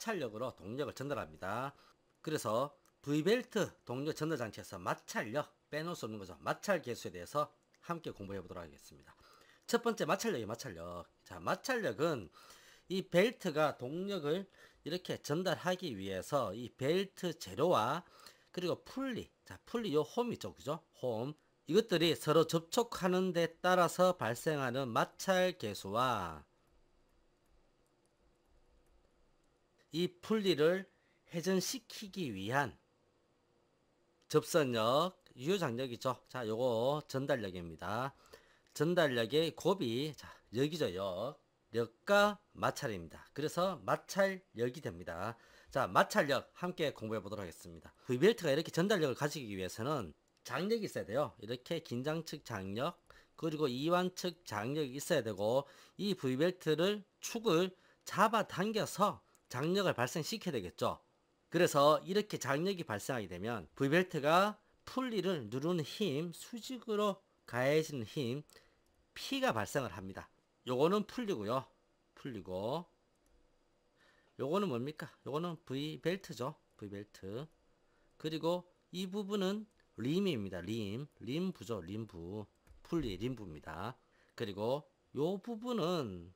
마찰력으로 동력을 전달합니다. 그래서 V벨트 동력 전달 장치에서 마찰력 빼놓을 수 없는 거죠. 마찰 계수에 대해서 함께 공부해 보도록 하겠습니다. 첫 번째 마찰력이 마찰력. 자, 마찰력은 이 벨트가 동력을 이렇게 전달하기 위해서 이 벨트 재료와 그리고 풀리, 자, 풀리 요 홈 있죠, 그죠? 홈. 이것들이 서로 접촉하는 데 따라서 발생하는 마찰 계수와 이 풀리를 회전시키기 위한 접선력, 유효장력이죠. 자, 요거 전달력입니다. 전달력의 곱이, 자, 역이죠, 역. 력과 마찰입니다. 그래서 마찰력이 됩니다. 자, 마찰력 함께 공부해 보도록 하겠습니다. V벨트가 이렇게 전달력을 가지기 위해서는 장력이 있어야 돼요. 이렇게 긴장측 장력, 그리고 이완측 장력이 있어야 되고, 이 V벨트를 축을 잡아당겨서 장력을 발생시켜야 되겠죠. 그래서 이렇게 장력이 발생하게 되면 V벨트가 풀리를 누르는 힘, 수직으로 가해지는 힘, P가 발생을 합니다. 요거는 풀리고요. 풀리고 요거는 뭡니까? 요거는 V벨트죠. V벨트. 그리고 이 부분은 림입니다. 림부죠. 림부. 풀리 림부입니다. 그리고 요 부분은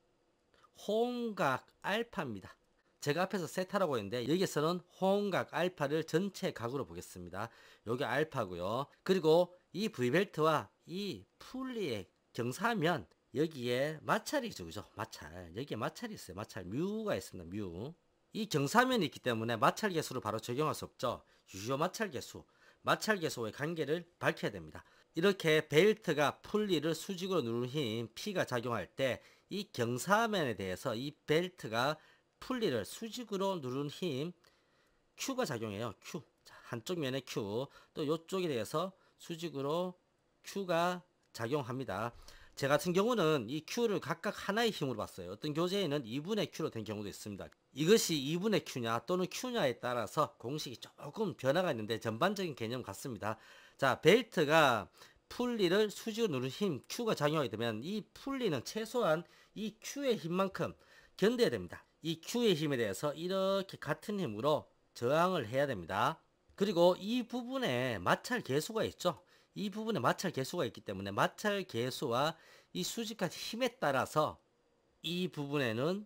호응각 알파입니다. 제가 앞에서 세타라고 했는데 여기서는 호응각 알파를 전체 각으로 보겠습니다. 여기 알파고요. 그리고 이 V벨트와 이 풀리의 경사면 여기에 마찰이 있죠, 그죠? 마찰. 여기에 마찰이 있어요. 마찰. 뮤가 있습니다. 뮤. 이 경사면이 있기 때문에 마찰 계수를 바로 적용할 수 없죠. 유효 마찰 계수. 마찰 계수의 관계를 밝혀야 됩니다. 이렇게 벨트가 풀리를 수직으로 누르는 힘 P가 작용할 때 이 경사면에 대해서 이 벨트가 풀리를 수직으로 누르는 힘 Q가 작용해요. Q. 자, 한쪽 면에 Q. 또 이쪽에 대해서 수직으로 Q가 작용합니다. 제 같은 경우는 이 Q를 각각 하나의 힘으로 봤어요. 어떤 교재에는 2분의 Q로 된 경우도 있습니다. 이것이 2분의 Q냐 또는 Q냐에 따라서 공식이 조금 변화가 있는데 전반적인 개념 같습니다. 자, 벨트가 풀리를 수직으로 누르는 힘 Q가 작용하게 되면 이 풀리는 최소한 이 Q의 힘만큼 견뎌야 됩니다. 이 Q의 힘에 대해서 이렇게 같은 힘으로 저항을 해야 됩니다. 그리고 이 부분에 마찰 계수가 있죠. 이 부분에 마찰 계수가 있기 때문에 마찰 계수와 이 수직까지 힘에 따라서 이 부분에는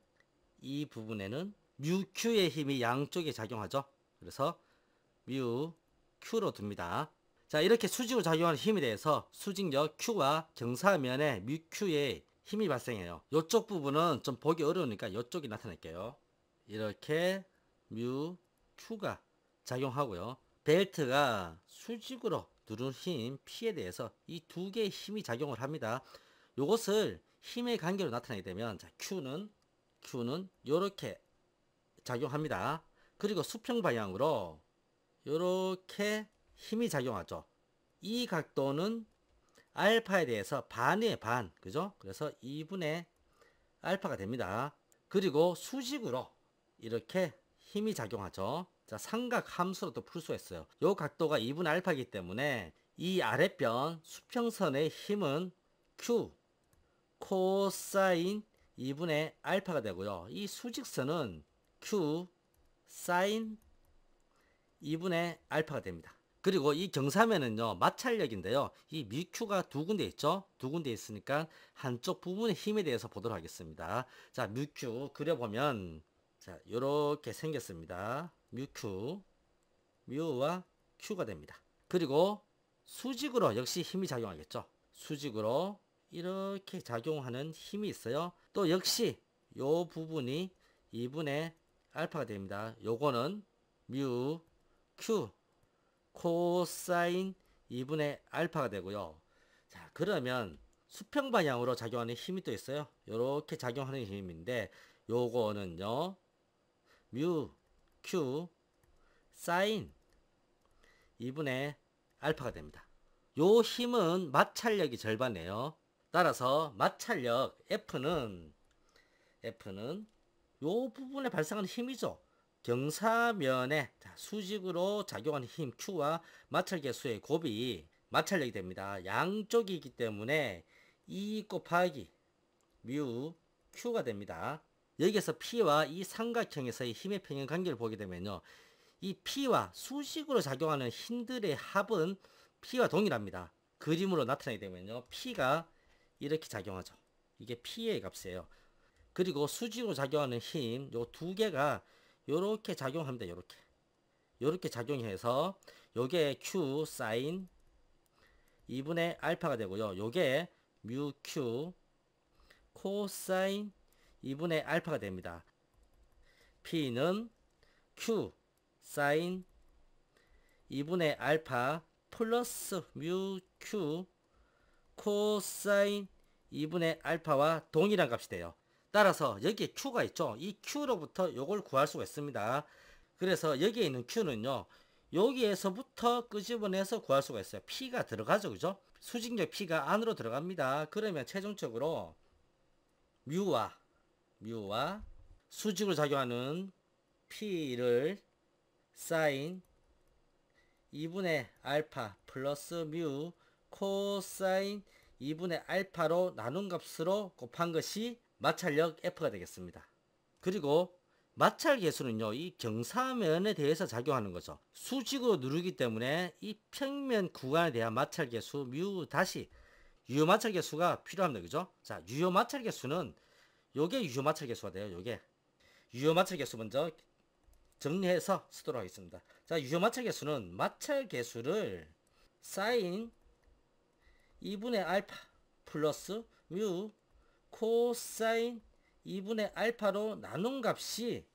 뮤Q의 힘이 양쪽에 작용하죠. 그래서 뮤Q로 둡니다. 자, 이렇게 수직으로 작용하는 힘에 대해서 수직력 Q와 경사면에 뮤Q의 힘이 발생해요. 이쪽 부분은 좀 보기 어려우니까 이쪽이 나타낼게요. 이렇게 뮤Q가 작용하고요. 벨트가 수직으로 누르는 힘 P에 대해서 이 두 개의 힘이 작용을 합니다. 이것을 힘의 관계로 나타내게 되면, 자, Q는 이렇게 작용합니다. 그리고 수평 방향으로 이렇게 힘이 작용하죠. 이 각도는 알파에 대해서 반의 반, 그죠? 그래서 2분의 알파가 됩니다. 그리고 수직으로 이렇게 힘이 작용하죠. 자, 삼각 함수로 또 풀 수 있어요. 요 각도가 2분의 알파이기 때문에 이 아랫변 수평선의 힘은 Q 코사인 2분의 알파가 되고요. 이 수직선은 Q 사인 2분의 알파가 됩니다. 그리고 이 경사면은요, 마찰력인데요. 이 뮤Q가 두 군데 있죠? 두 군데 있으니까 한쪽 부분의 힘에 대해서 보도록 하겠습니다. 자, 뮤Q 그려보면, 자, 요렇게 생겼습니다. 뮤Q, 뮤와 Q가 됩니다. 그리고 수직으로 역시 힘이 작용하겠죠? 수직으로 이렇게 작용하는 힘이 있어요. 또 역시 요 부분이 2분의 알파가 됩니다. 요거는 뮤, Q, 코사인 2분의 알파가 되고요. 자, 그러면 수평 방향으로 작용하는 힘이 또 있어요. 요렇게 작용하는 힘인데 요거는요, 뮤, Q, 사인 2분의 알파가 됩니다. 요 힘은 마찰력이 절반이에요. 따라서 마찰력 F는 요 부분에 발생하는 힘이죠. 경사면에 수직으로 작용하는 힘 Q와 마찰 계수의 곱이 마찰력이 됩니다. 양쪽이 있기 때문에 E 곱하기 뮤 Q가 됩니다. 여기에서 P와 이 삼각형에서의 힘의 평형 관계를 보게 되면요. 이 P와 수직으로 작용하는 힘들의 합은 P와 동일합니다. 그림으로 나타내게 되면요. P가 이렇게 작용하죠. 이게 P의 값이에요. 그리고 수직으로 작용하는 힘, 요 두 개가 요렇게 작용합니다. 요렇게 작용해서 요게 Q 사인 2분의 알파가 되고요. 요게 뮤 Q 코사인 2분의 알파가 됩니다. P는 Q 사인 2분의 알파 플러스 뮤 Q 코사인 2분의 알파와 동일한 값이 돼요. 따라서 여기에 Q가 있죠. 이 Q로부터 요걸 구할 수가 있습니다. 그래서 여기에 있는 Q는요. 여기에서부터 끄집어내서 구할 수가 있어요. P가 들어가죠. 그죠? 수직력 P가 안으로 들어갑니다. 그러면 최종적으로 뮤와 수직으로 작용하는 P를 사인 2분의 알파 플러스 뮤 코사인 2분의 알파로 나눈 값으로 곱한 것이 마찰력 F가 되겠습니다. 그리고 마찰 계수는요, 이 경사면에 대해서 작용하는 거죠. 수직으로 누르기 때문에 이 평면 구간에 대한 마찰 계수 뮤 다시 유효 마찰 계수가 필요합니다. 그죠? 자, 유효 마찰 계수는 요게 유효 마찰 계수가 돼요. 요게 유효 마찰 계수 먼저 정리해서 쓰도록 하겠습니다. 자, 유효 마찰 계수는 마찰 계수를 사인 2분의 알파 플러스 뮤 코사인 2분의 알파로 나눈 값이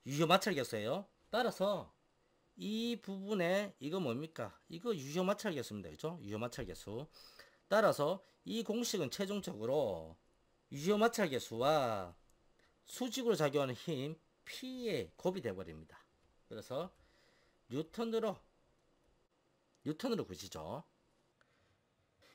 유효 마찰 계수예요. 따라서 이 부분에 이거 뭡니까? 이거 유효 마찰 계수입니다. 그죠? 유효 마찰 계수. 따라서 이 공식은 최종적으로 유효 마찰 계수와 수직으로 작용하는 힘 P의 곱이 되어버립니다. 그래서 뉴턴으로 구시죠.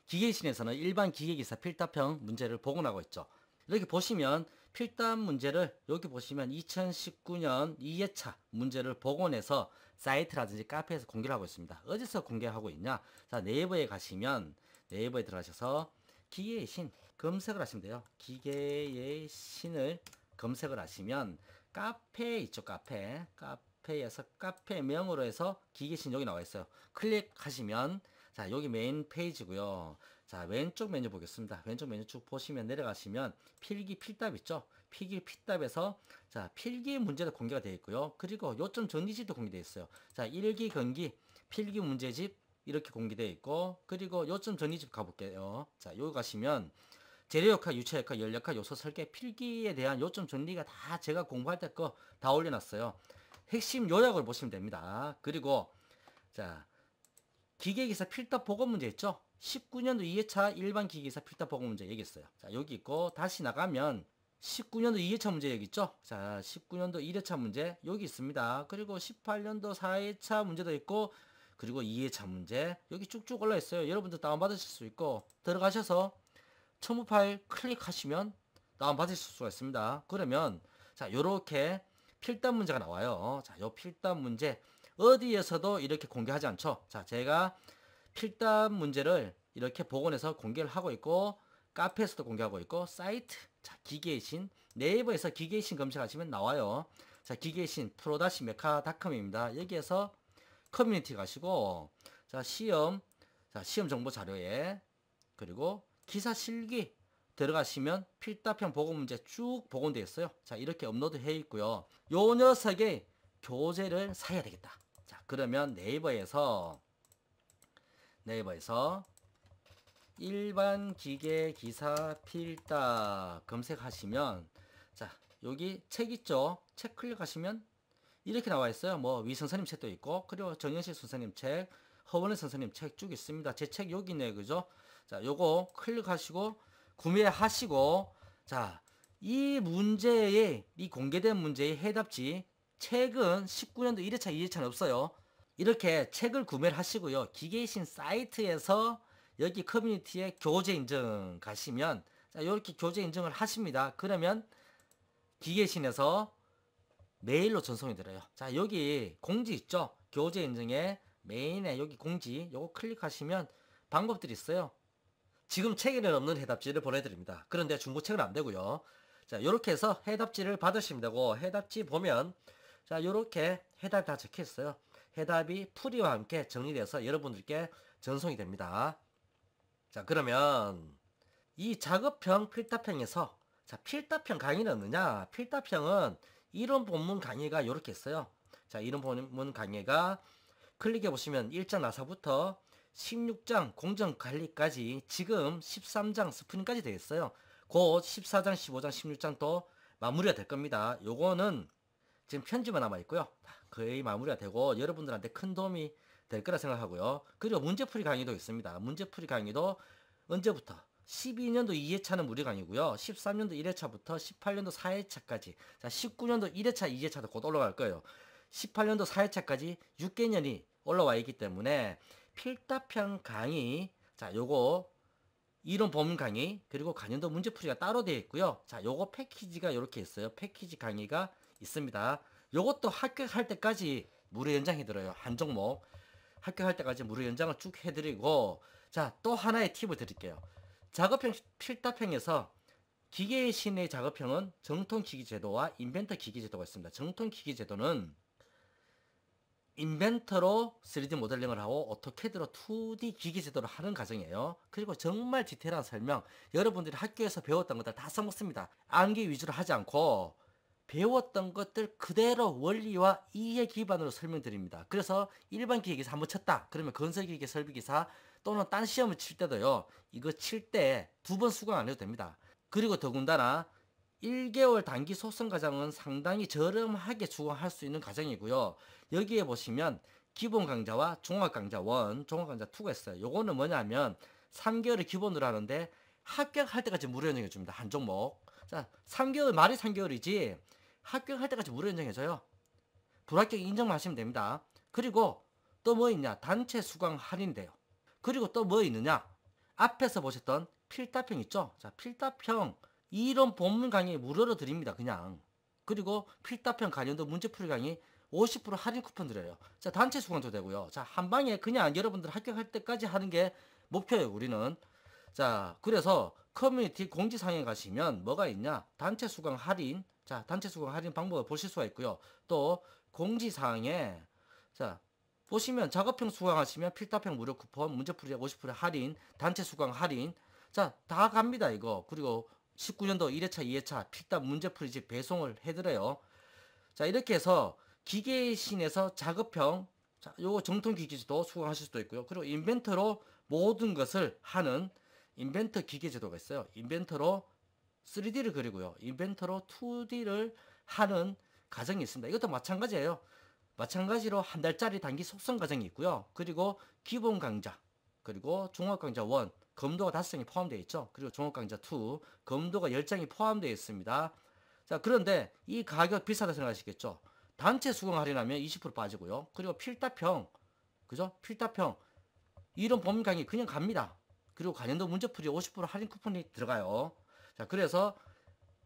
기계신에서는 일반 기계기사 필답형 문제를 복원하고 있죠. 이렇게 보시면 필답 문제를 여기 보시면 2019년 2회차 문제를 복원해서 사이트라든지 카페에서 공개를 하고 있습니다. 어디서 공개하고 있냐? 자, 네이버에 가시면 네이버에 들어가셔서 기계의 신 검색을 하시면 돼요. 기계의 신을 검색을 하시면 카페 있죠. 카페에서 카페명으로 해서 기계신 여기 나와 있어요. 클릭하시면 자, 여기 메인 페이지고요. 자, 왼쪽 메뉴 보겠습니다. 왼쪽 메뉴 쭉 보시면 내려가시면 필기 필답 있죠. 필기 필답에서 자, 필기 문제도 공개가 되어 있고요. 그리고 요점 정리집도 공개되어 있어요. 자, 1기 경기 필기 문제집 이렇게 공개되어 있고, 그리고 요점 정리집 가볼게요. 자, 여기 가시면 재료역학, 유체역학, 열역학, 요소 설계, 필기에 대한 요점 정리가 다 제가 공부할 때 거 다 올려놨어요. 핵심 요약을 보시면 됩니다. 그리고 자, 기계기사 필답 보고 문제 있죠? 19년도 2회차 일반 기계기사 필답 보고 문제 여기 있어요. 자, 여기 있고 다시 나가면 19년도 2회차 문제 여기 있죠? 자, 19년도 1회차 문제 여기 있습니다. 그리고 18년도 4회차 문제도 있고, 그리고 2회차 문제 여기 쭉쭉 올라 있어요. 여러분들 다운받으실 수 있고, 들어가셔서 첨부 파일 클릭하시면 다운받으실 수가 있습니다. 그러면 자, 요렇게 필답 문제가 나와요. 자, 요 필답 문제 어디에서도 이렇게 공개하지 않죠. 자, 제가 필답 문제를 이렇게 복원해서 공개를 하고 있고, 카페에서도 공개하고 있고, 사이트 자, 기계의 신 네이버에서 기계의 신 검색하시면 나와요. 자, 기계의 신 프로-메카닷컴입니다. 여기에서 커뮤니티 가시고, 자, 시험 정보 자료에, 그리고 기사 실기 들어가시면 필답형 보고 문제 쭉 복원되어 있어요. 자, 이렇게 업로드 해 있고요. 요 녀석의 교재를 사야 되겠다. 자, 그러면 네이버에서 일반 기계 기사 필답 검색하시면 자, 여기 책 있죠? 책 클릭하시면 이렇게 나와 있어요. 뭐 위선생님 책도 있고, 그리고 정영실 선생님 책, 허원의 선생님 책 쭉 있습니다. 제 책 여기 있네요. 그죠? 자, 요거 클릭하시고 구매하시고, 자, 이 문제에, 이 공개된 문제의 해답지 책은 19년도 1회차, 2회차는 없어요. 이렇게 책을 구매를 하시고요. 기계신 사이트에서 여기 커뮤니티에 교재 인증 가시면 자, 이렇게 교재 인증을 하십니다. 그러면 기계신에서 메일로 전송이 들어요. 자, 여기 공지 있죠? 교재 인증에 메인에 여기 공지 요거 클릭하시면 방법들이 있어요. 지금 책에는 없는 해답지를 보내드립니다. 그런데 중고책은 안 되고요. 자, 요렇게 해서 해답지를 받으시면 되고, 해답지 보면, 자, 요렇게 해답이 다 적혀 있어요. 해답이 풀이와 함께 정리돼서 여러분들께 전송이 됩니다. 자, 그러면 이 작업형 필답형에서, 자, 필답형 강의는 없느냐? 필답형은 이론 본문 강의가 요렇게 있어요. 자, 이론 본문 강의가 클릭해 보시면 1장 나사부터 16장 공정관리까지 지금 13장 스프링까지 되어 있어요. 곧 14장, 15장, 16장 또 마무리가 될 겁니다. 요거는 지금 편집만 남아 있고요. 거의 마무리가 되고 여러분들한테 큰 도움이 될 거라 생각하고요. 그리고 문제풀이 강의도 있습니다. 문제풀이 강의도 언제부터? 12년도 2회차는 무료 강의고요. 13년도 1회차부터 18년도 4회차까지, 자, 19년도 1회차, 2회차도 곧 올라갈 거예요. 18년도 4회차까지 6개년이 올라와 있기 때문에 필답형 강의, 자, 요거 이론 본문 강의, 그리고 관련도 문제풀이가 따로 되어 있고요. 자, 요거 패키지가 이렇게 있어요. 패키지 강의가 있습니다. 요것도 합격할 때까지 무료 연장해 드려요. 한 종목 합격할 때까지 무료 연장을 쭉 해드리고, 자, 또 하나의 팁을 드릴게요. 작업형 필답형에서 기계의 신의 작업형은 정통 기기 제도와 인벤터 기기 제도가 있습니다. 정통 기기 제도는 인벤터로 3D 모델링을 하고 오토캐드로 2D 기기 제도를 하는 과정이에요. 그리고 정말 디테일한 설명, 여러분들이 학교에서 배웠던 것들 다 써먹습니다. 암기 위주로 하지 않고 배웠던 것들 그대로 원리와 이해 기반으로 설명드립니다. 그래서 일반 기계기사 한번 쳤다 그러면 건설기계 설비기사 또는 딴 시험을 칠 때도요, 이거 칠 때 2번 수강 안 해도 됩니다. 그리고 더군다나 1개월 단기 소송 과정은 상당히 저렴하게 수강할 수 있는 과정이고요. 여기에 보시면 기본 강좌와 종합 강좌 1, 종합 강좌 2가 있어요. 요거는 뭐냐면 3개월을 기본으로 하는데 합격할 때까지 무료 연장해 줍니다. 한 종목. 자, 3개월, 말이 3개월이지 합격할 때까지 무료 연장해줘요. 불합격 인정만 하시면 됩니다. 그리고 또 뭐 있냐? 단체 수강 할인돼요. 그리고 또 뭐 있느냐? 앞에서 보셨던 필답형 있죠? 자, 필답형 이론 본문 강의 무료로 드립니다. 그냥. 그리고 필답형 관련도 문제풀이 강의 50% 할인 쿠폰 드려요. 자, 단체 수강도 되고요. 자, 한 방에 그냥 여러분들 합격할 때까지 하는 게 목표예요. 우리는. 자, 그래서 커뮤니티 공지사항에 가시면 뭐가 있냐? 단체 수강 할인. 자, 단체 수강 할인 방법을 보실 수가 있고요. 또 공지사항에, 자, 보시면 작업형 수강하시면 필답형 무료 쿠폰, 문제풀이 50% 할인, 단체 수강 할인. 자, 다 갑니다, 이거. 그리고 19년도 1회차, 2회차 필답 문제풀이집 배송을 해드려요. 자, 이렇게 해서 기계의 신에서 작업형, 자, 요거 정통 기계제도 수강하실 수도 있고요. 그리고 인벤터로 모든 것을 하는 인벤터 기계제도가 있어요. 인벤터로 3D를 그리고요. 인벤터로 2D를 하는 과정이 있습니다. 이것도 마찬가지예요. 마찬가지로 한 달짜리 단기 속성 과정이 있고요. 그리고 기본 강좌, 그리고 종합 강좌 1, 검도가 5장이 포함되어 있죠. 그리고 종합 강좌 2, 검도가 10장이 포함되어 있습니다. 자, 그런데 이 가격 비싸다 생각하시겠죠. 단체 수강 할인하면 20% 빠지고요. 그리고 필답형, 그죠? 필답형 이런 범위 강의 그냥 갑니다. 그리고 관련도 문제풀이 50% 할인 쿠폰이 들어가요. 자, 그래서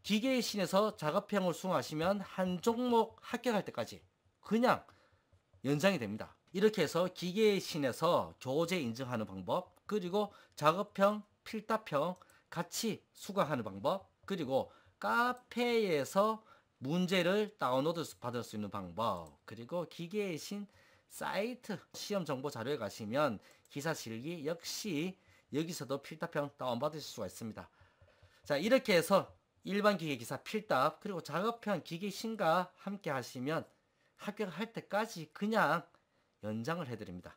기계의 신에서 작업형을 수강하시면 한 종목 합격할 때까지 그냥 연장이 됩니다. 이렇게 해서 기계의 신에서 교재 인증하는 방법, 그리고 작업형, 필답형 같이 수강하는 방법, 그리고 카페에서 문제를 다운로드 받을 수 있는 방법, 그리고 기계의 신 사이트 시험 정보 자료에 가시면 기사 실기 역시 여기서도 필답형 다운받으실 수가 있습니다. 자, 이렇게 해서 일반 기계 기사 필답, 그리고 작업형 기계 신과 함께 하시면 합격할 때까지 그냥 연장을 해드립니다.